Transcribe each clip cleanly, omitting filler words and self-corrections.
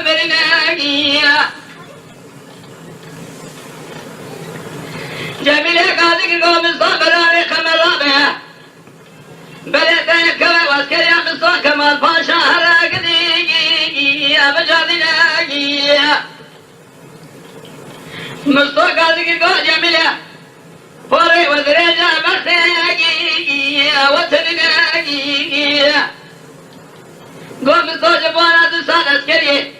برناگی جمیل قاضی کی گو مستان برای خمرابه بلده که واسکری مستان کمال پاشا هرگ دیگی بجادی نگی مستان قاضی کی گو جمیل پوری وزری جا بختگی وطنی نگی گو مستان جبانا دوستان اسکری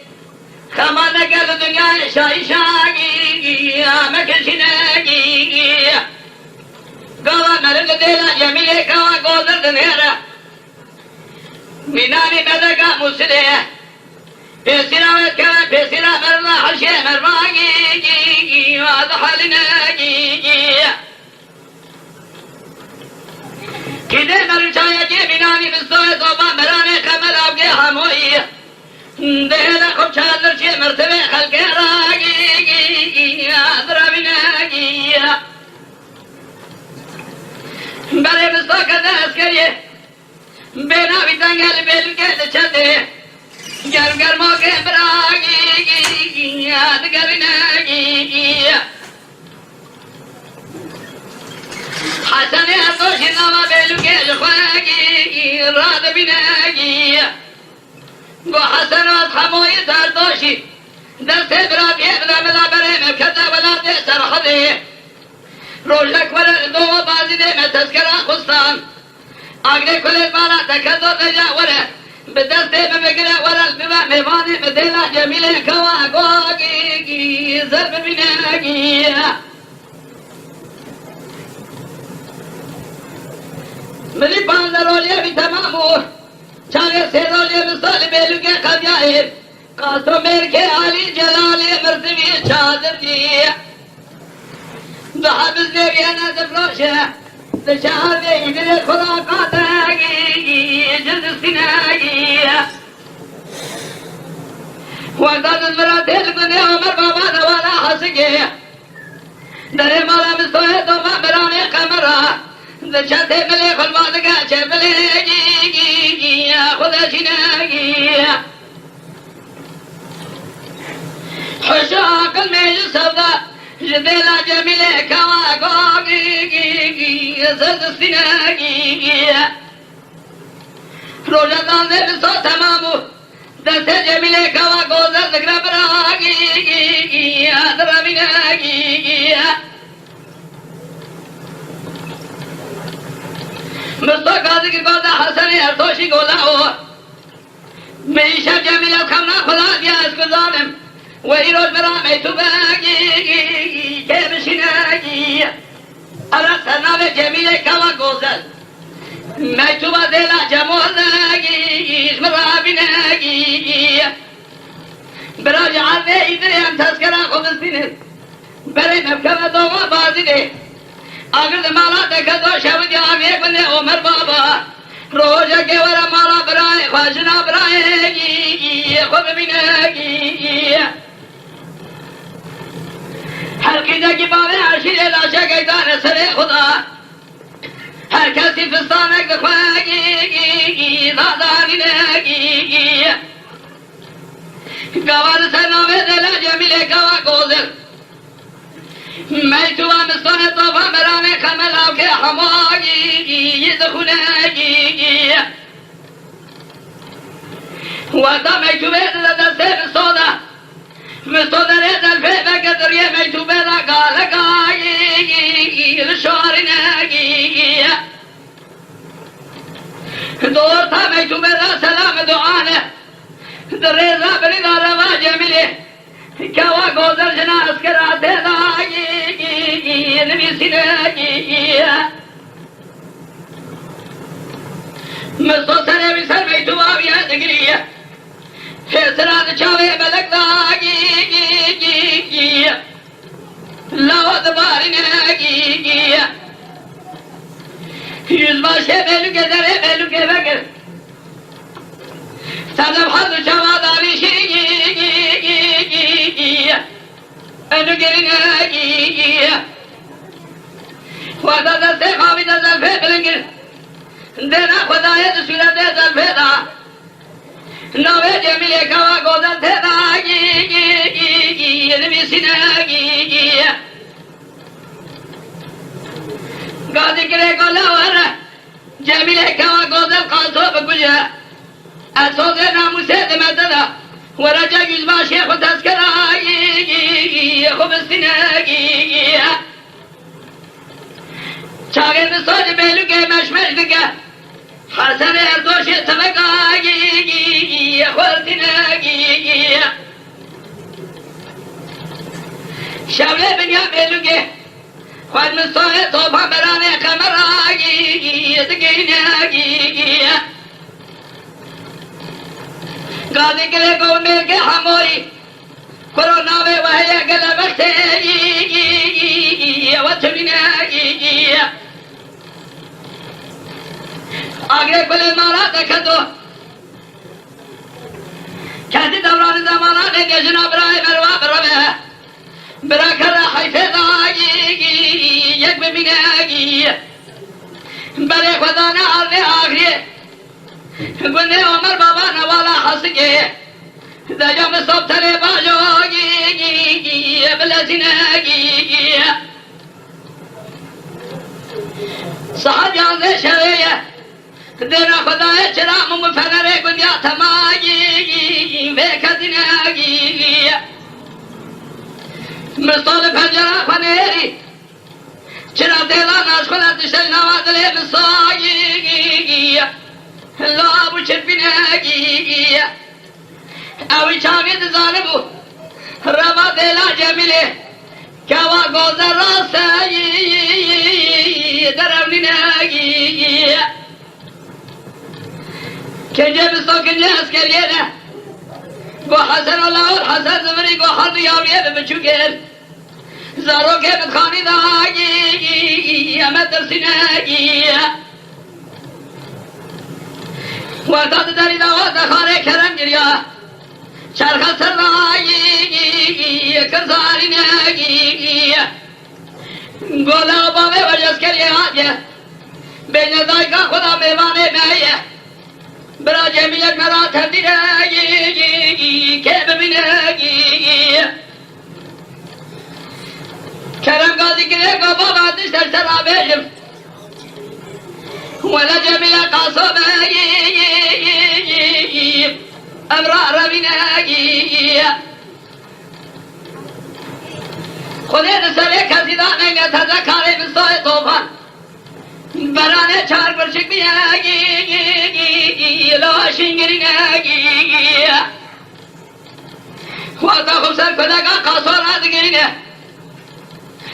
خمان نگل دنیا شای شاگی مکشی نگی گوا مرد دیلا جمیل کوا گوزر دنیرا مینانی مدگا مسده پیسیرا وکوا پیسیرا مرلا حشی مرماگی واد حال نگی کده مرچایا جی مینانی مستوی صوبا مرانه خمر آبگی هموی دیلا خوب چادر چی مرتبه خلق راگی درابی نگی برای مستوی کرده اسکریه بینا بی تنگل بیل که چده گرم گرمو که براگی یاد گری نگی حسن ارتوشی نما بیلو که جخواگی راد بی نگی گو حسن از خموی دردوشی دست برا بیبدا ملا برای مکده ولا ده سرخده روشک ورد دو بازی ده میں تذکرہ خستان آگره کلت مالا تکدو تجاوره به دست به بگره ورد ببا میوانی بدیلا جمیل کوا گوگی ضرب بینگی ملی پاند رولیه بی تمامو چاگه سی رولیه بسال بیلو که خبیائه قاسو میر کے عالی جلالی مرتبی چادر جی دو حبز دے گیا نظر روشه دشار دے ادھر خدا قاتگی جلد سنگی وقتا دزبرا دل بنے عمر بابا دوالا حسگے در مالا مستوئے تو مامرانے قمرہ دشتے ملے خلوات کا چے ملے گی خدا شنگی حشا عقل میں جو سودا جدیلا جمیلے کوا گوگی زد سنگی روزہ دان دے بسو تمامو دست جمیلے کوا گوزر دگرہ براگی درمینگی مستو قاضی کی گوزہ حسن ارتوشی گولا ہو میری شب جمیلہ کھمنا خدا دیا اس کو ظالم وی روز برامه تو بگی که بشینگی ارد سرنام جمیل کوا گوزد می تو بدلا جمالگی اسم رابینگی برای عرضه ایدری هم تذکره خودستینه برای مفکم دوما بازیده آگر مالا دکتو شود جامیه کنه عمر بابا روزه که ورا مالا برای خوشنا برایگی خود بینگی هر کی باوی عشیر لاشه گیدان سر خدا هر کسی فستانک دخواگی دادانی نگی گوار سرنامه دل جمیل گوا گوزر می تو مستان توفا مرانه خملاو که هماگی دخونگی وقتا می تو بید دسته بسودا مستودر دلفه بقدریه میتو بلا گالگایی لشواری نگی دور تا میتو بلا سلام دعانه در ریزا بری داروا جمیله کوا گوزر جنا اسکرات داگی نویسی نگی مستو سره بی سر میتو آویه دگریه حسرات چاوه بلک داگی لو دباری نگی yüz başı belüke dere belüke bekir Sadem hadı çavada bir şey önü gerine Vada da sekhavi da zalfe bilingir Dena khudaya da sürede zalfe da Nave cemile kava godan teda بسناقي قاضي كريك ولا ورا جميلة كوا قاضي القاصو بقجة أصوت ناموسة مددا ورجع يزبا شيخ تذكراي خب السناقي شاغل بصوت بيلوكي مشمش دقا حسن اردوش تبقاي خورتناقي شاولي بنيا بيلوكي خود مصوت طوفا براني قمراقي دقيناقي قاضي كلي قومي کے ہموری کورونا میں وہی گلا بختے وچھڑنا آگے بلے مارا دیکھا تو کہتی دوران زمانہ نے کہ جناب رائے مروا بروے برا کر حیفظ آگی یک ببیناگی بلے خدا نے آرنے آگری گنے عمر بابا نوالا حس کے دجا میں سب تھرے باجو گی بلسنگی سہا جان دے شویہ دینا خدا چرام مفنرے گنیا تھماگی بے خدنگی مستول پھجرا فنیری چرا دیلا ناش خلات شل نواز لے مساگی لا ابو شرفناقي اوي شاغد ظالمو ربا دلا جميله كوا غوزر راسي دروناقي كجب سوق الناس كلينا قو حسن الله الحسن زمري قو حرب ياوليه بمشوكير زارو كيف تخاني داقي امد درسناقي وقت داری دوات خاره کرم گریا چرخ سرنایی کرزاری نگی گولا باوی وجز کریه آگه بین دایگا خدا میوانه میه برا جمیلت مرا تردی نگی که ببینگی کرم گازی گره گا بابا دشتر سرا بیشم ولا جميل قصب أمرار بناجي خذين سرك زيدان يتذكر بالصوت طوفان برانا چار برشك بناجي لا شنجري ناجي وقتا خبسر خدا قصور آدگرين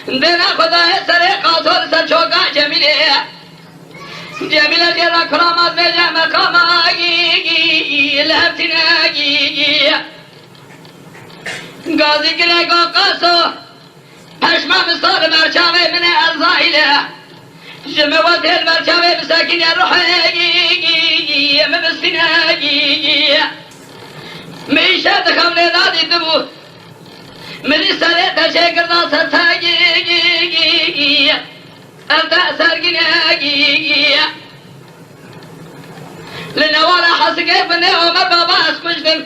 دینا خدا سرك قصور سر چوكا جميلة جميلة جرى كرامات بجا مقاماقي لهبتناقي قاضي قلقو قاسو پشما مصار مرچاوه من ارزائله جموات المرچاوه بساكين الروحي مبسناقي ميشا دخم لدادي دبو من سريتا شكرنا ستاقي أنت سرقناقي لنوالا حسقي بني عمر بابا اسكشتم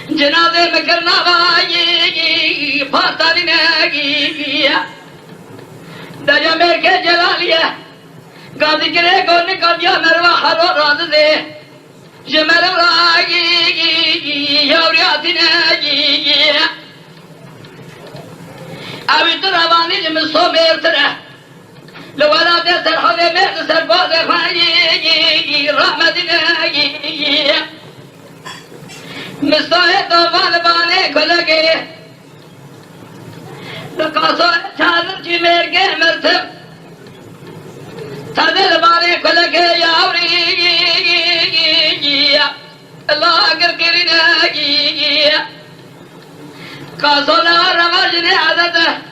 جنازة مكرنا باقي فاتالناقي دجا مركة جلالية قاضي كري قولي قد يا مروا حرور رازده جمال راقي يورياتناقي أبي تراباني جمسو بيرتره لو لا تسر حوالي ميت سر بوضي خاني رحمتنا مستوى طوفان باني كلكي لقاصو چادر جي ميركي مرتب تدل باني كلكي يا عوري الله اگر كرنا قاصو لا رمجني عدده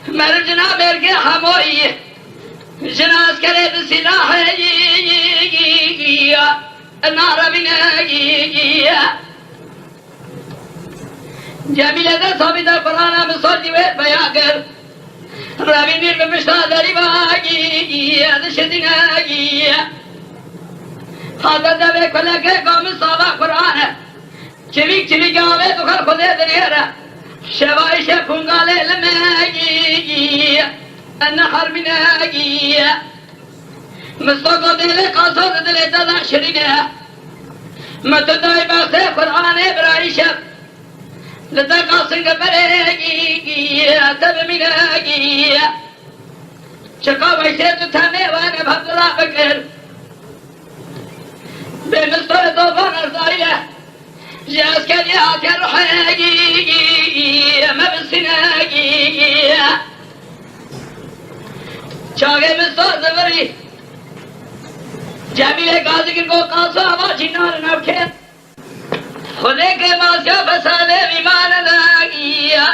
مرجنا برگه همایی جناز کرے بسلاح نار بنگی جمیله ده ثابت قرآن بصوتی وید بیاگر رابی میر بمشتا داری باگی دشتنگی حضرت به کلکه قوم صحابه قرآن چویک چویک آوه دخل خوده دنیره شوايش فنقال الماجي النحر مناجي مستقو دل قصر دل تضع شرينه ما تدعي بغسي قرآن إبراهيشة لتقى سنق بريجي تب مناجي شقا ويشيت تامي وانا بحب الله بكر بمستوى طوفان الزايلة جاز كليات الرحاجي ما بالسناجي شاقي مستوى زبري جميل قاضي کو قاصا واجی نار نبکه خودے کے ماسیا فسادے ایمان لاگیا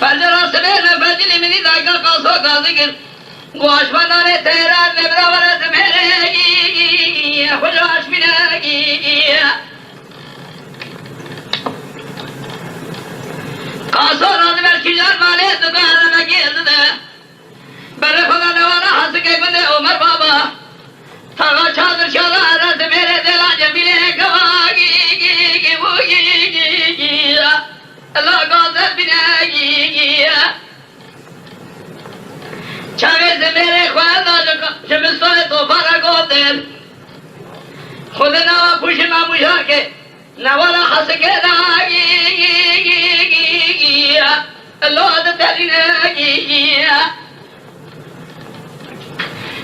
فجر اسلے فجر منی داگا قاصا قاضی کے گواش بنانے تیرا نبرا ورت میرے خجاش بناگیا قاصا رات میں کیجان والے دکان لگے دے بر خدا نوالا ہنس کے بندے عمر بابا تھا چادر چلا رات میرے دلا جمیلے گواگی گی وگی گی اللہ قادر بناگی چاوے سے میرے خواہدہ شمستان تو بارا گودن خود نوا پوش ماموشا کے نوالا حس کے راگی گی اللہ عدد بناگی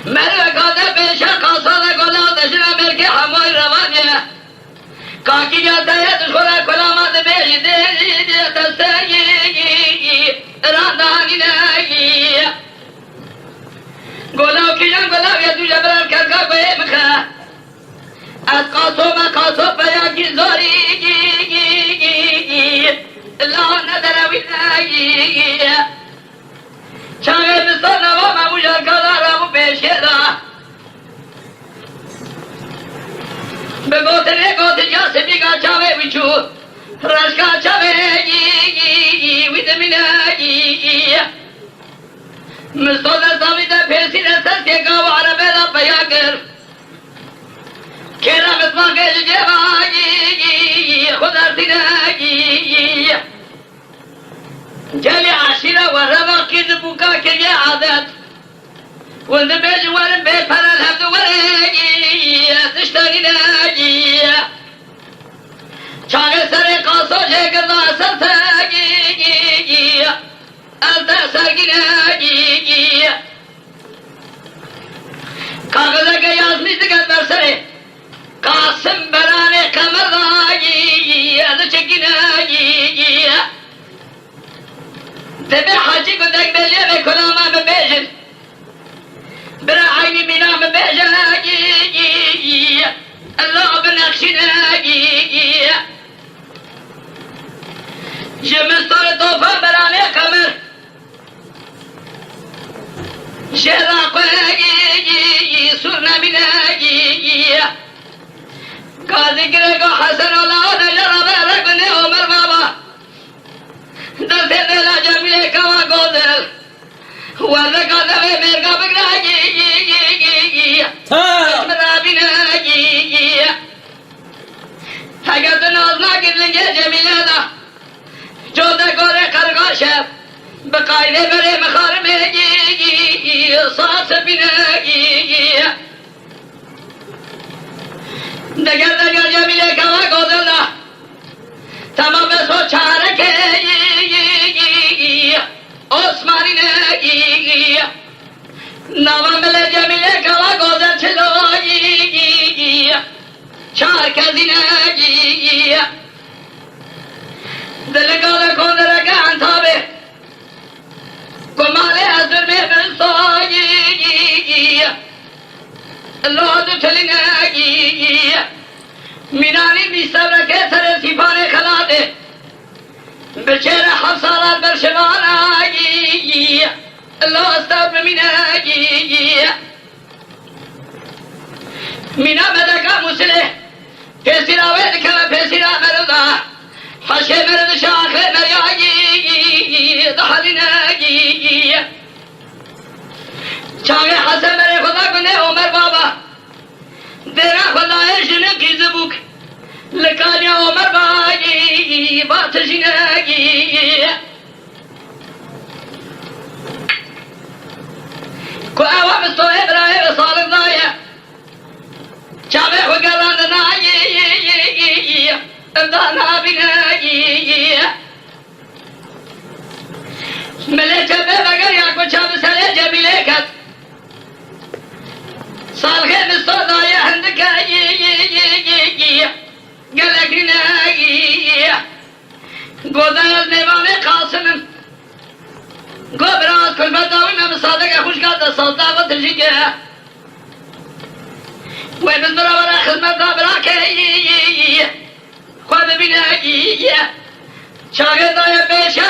میرے گادے پیشہ قاصدہ گولا دشنا مل کے ہمائی روانیہ کاکی جاتا ہے دشورہ کلامات بیش دے تستگی راندانی نگی گولا کیجان گولا یا تو جبرال کرکا کوئی مخا از قاصو ما قاصو پیا کی زوری اللہ ندروی نگی چاہے بستر نوا مموشا کلا رامو پیشے دا بگوتنے گوتن یا سبی کا چاہے بچو رش کا چاہے ویدمینہ مستودر سامیدہ پھیسی رسل کے گاو عربی دا پیا کر کھیرا مطمع کے جیبا خدا سینہ جالي عشيرة وربا كيد بوكا كي عادات والنبيج والنبيج فلا الهبد ورقي تشتغي ناجي شاغل سري قاصو جيك الله سرتاجي ألتا سرقي ناجي كاغذا يازمي تقد برسري قاسم براني قمر راجي أذا شكي ناجي تبي حاجي قدك بليه بكلامه ببيجن برا عيني منا ببيجن الله بنقشنا جمستر طوفا براني قمر شراق سرنا منا قاضي قرقو حسن الله نجرب رقني عمر بابا دلتے دلا جمیلے کوا گودل وردکا دوے میرگا بگناگی اسمرابی ناگی اگر تو نازنا گدلنگے جمیلے دا جو دکورے خرگا شب بقائدے برے مخارمے ساس بناگی دگر دگر جمیلے کوا گودل دا تمام سو چارکے عثمانی نگی نوامل جمیل کوا گوزر چلوگی چار کزی نگی دلگال کندرگا انتابه کمال حضر میں برسوگی اللہ دو چلی نگی مینانی بیستر رکھے سر سیفان خلا دے بچیر حفصالات برشبان آگی اللہ استغفر من آگی مینا بدکا مسلح پیسی راوید کلا پیسی را مردا حشی مرد شاخ مریاگی دحلین آگی چاگے حسن مرے خدا کنے عمر بابا دیرا خدا شنقی زبوک لکانیا عمر باگی باتشنگی کو اوام استوه برای وصال دایا چابه و گران نایی امدانا بینایی ملی چابه بگر یا کو چابه سره جمیله کت سالخه مستو دایا هندکایی گلک نایی گودن از نیوان قاسم گو براز کلمت داوی من صادق خوش کرد سالتا و ترجیگه و من برا خدمت دا برا که خود ببینه شاگرد دای بیشه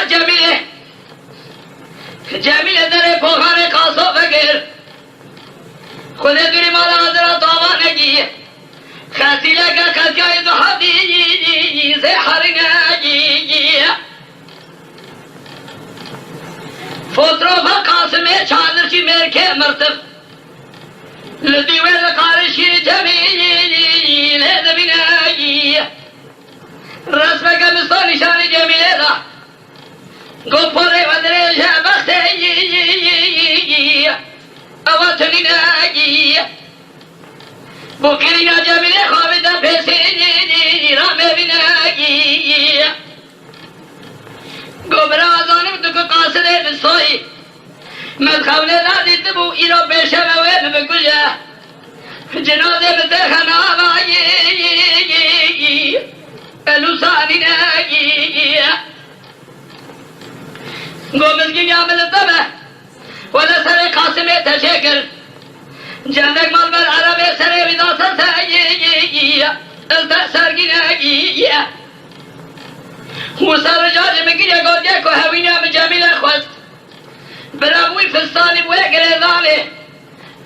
جمیله در پوخان قاسو فکر خود دوری مالا حضرت داوانگی خسیله که خسیای دو حدی زحرنگی فوتروفا قاسمه چادرچی مرکه مرتب لدیوه قارشی جمیل دبینایی رسمه که مستو نشانی جمیله دا گپره و درشه بخته اواتنی نایی بکرینا جمیله خوابیدن پیسی رامه بینایی گبرا آزانم تو که قاصده بسوی مدخونه نادید بو ایرو پیشه موه بکجه جنازه بتخنا آبایی الوسانی نایی گومزگی یامل طبه ولا سر قاسمه تشکر جندک مال بر عربه سر ویداسه سایی سرگی نایی وصار رجاج مكينة قد يكو هوينا من جميل أخوات براوي فستاني بوي قريضاني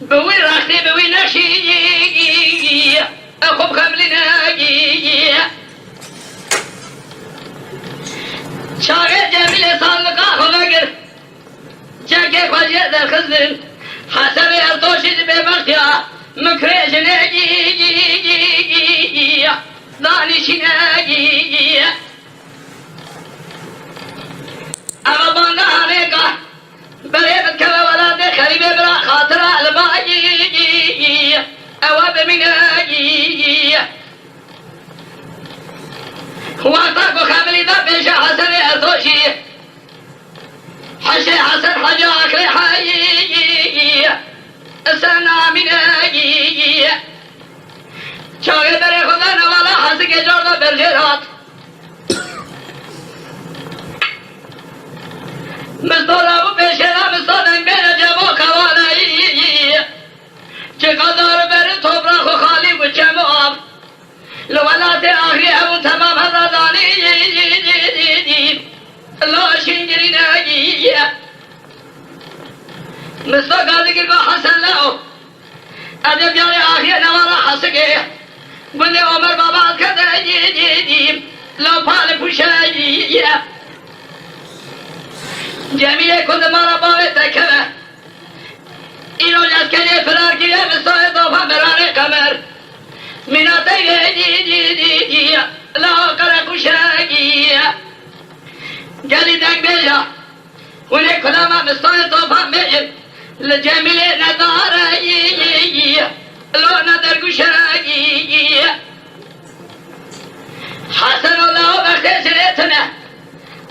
بوي راختي بوي نشي أخوب خملنا شاغل جميل صالقا خفقر جاكي خواجه در خزن حسب أرطوشي بمختيا مكريش ناجي دانشي ناجي اما باندہ آنے کا بلے بکھر ولاد خریب برا خاطر البائی اواب منائی وقتا کو خاملی دا پیش حسن ارتوشی حش حسن حج آخر حائی سنا منائی چاگے در خدا نوالا حس کے جوڑا برجرات مستولا و پیشنا مستانن بین جمع خوانایی چقدر بر توبرخ و خالی و چم و آب لولات آخری همون تمام هزادانی لاشین گری نایی مستو گازگر با حسن لعو ادب جاری آخری نوالا حسگه بنده عمر بابا کده لو پال پوشایی جمیله کند مارا باوی تکمه اینو جسکنی فرار گیره مستای دوفا مرانه قمر مناتی لا کر کشاگی گلی دنگ بیجا اونه کلما مستای دوفا میجب لجمیله نداره لو ندر کشاگی حسن الله بخته سنتنه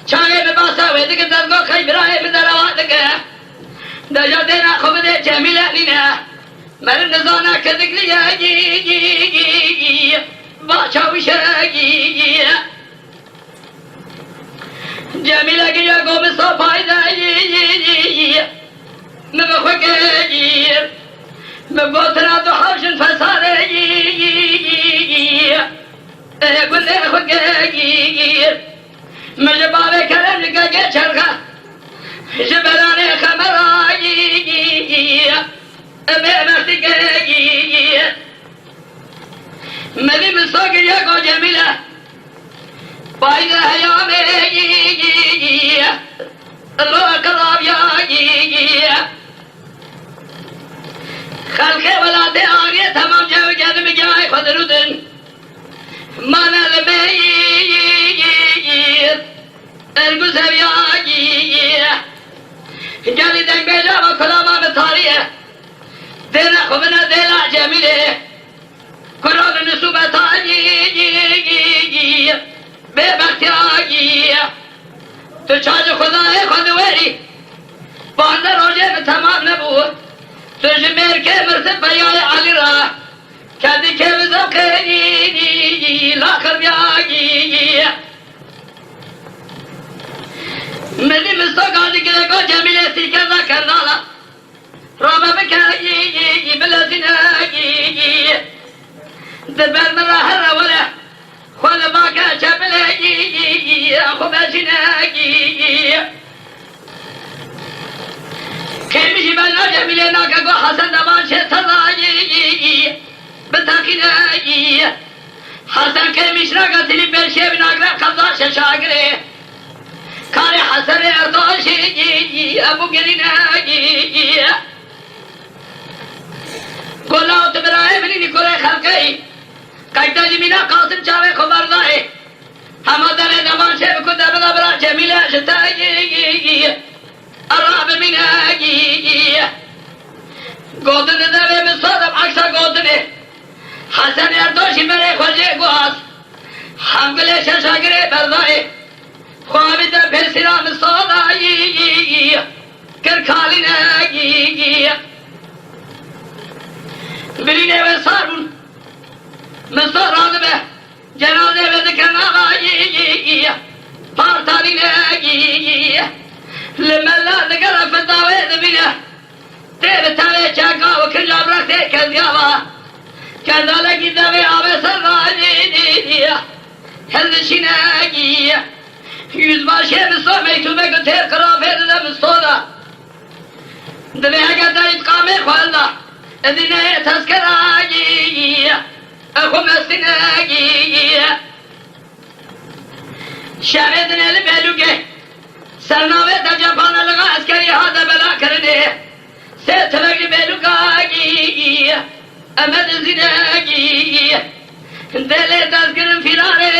چاگه به باسا ویده که دزگاه خی برای بدر آواده که دجا دینا خوب ده جمیله نینه مرم نزانه که دکلیه باچاوشه جمیله که یا گو بسا پایده مبخوکه مبگوتنا دو حوشن فساره گنده خوکه مجبابه کرم لگه چرخه جبرانه خمرایی مختگی مدی مستاقی یکو جمیله باید حیامه الله قراب یایی خلق ولاد آگه تمام جو جد بجای خود رودن من المهی برگو زویاگی گلی دنگ بیجا و کلاما بطاریه دینا خوبنا دیلا جمیله قرآن نصوبت آگی بے بختی آگی تو چاج خدای خودوری باند روژه به تمام نبود تو جمیر که مرتب بیای علی را کدی که بزم خیلی لاخر بیاگی ملی مستقالی گرگو جمیل سیکرده کردالا رابا بکایی بلزیناگی دبر مراحر وله خول باکا چپلگی خوب جناگی کمیشی بلنا جمیل ناکگو حسن دمان شه تضاگی بتاقیناگی حسن کمیش ناکا تلی برشه بناکرا قضا ششاگره کاری حسن ارتاشی ابو گریناگی گلاو تبرای بلینی کوره خلقی قیدہ جمینا قاسم چاوے خبردائے حمدر نمان شیب کو دبلا برا جمیلہ شتاگی الراب مناگی گودن دوے مصادم عکسا گودن حسن اردوشی میرے خوجے گواز حمگلے ششاگرے بردائے خوابی در پھر سرام صادائی کرکالی ناگی بلینے و سارون مصر راضبه جنازه و ذکر آقایی پارتانی نگی لملا ذکر فتاوی دبینه تیب تاوی چاکا و کجا برخته کذیاوا کذالکی دوی آب سرگاجی هزشی نگی yüzbaşı Müslüman mektube götür kırafet de Müslüman. Dile kadar itkame khalla. Edine tezkeragi. Akhumestinagi. Şahidin eli beluge. Sernave da Japanalıga askeri hada bela karine. Setevegi belugagi. Emed zinagi. Dele tezkirin firare.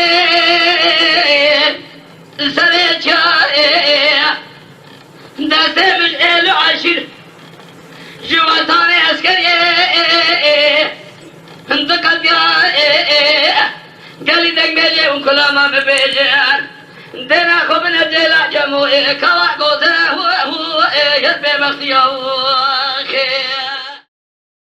سر چاره دستمش ایل عشیر جواتان اسکریه انتقل بیایه گلی دنگ بیجه اون کلاما ببیجن دینا خوب نجیلا جموعه کوا گوزه هو ید بے بختیاو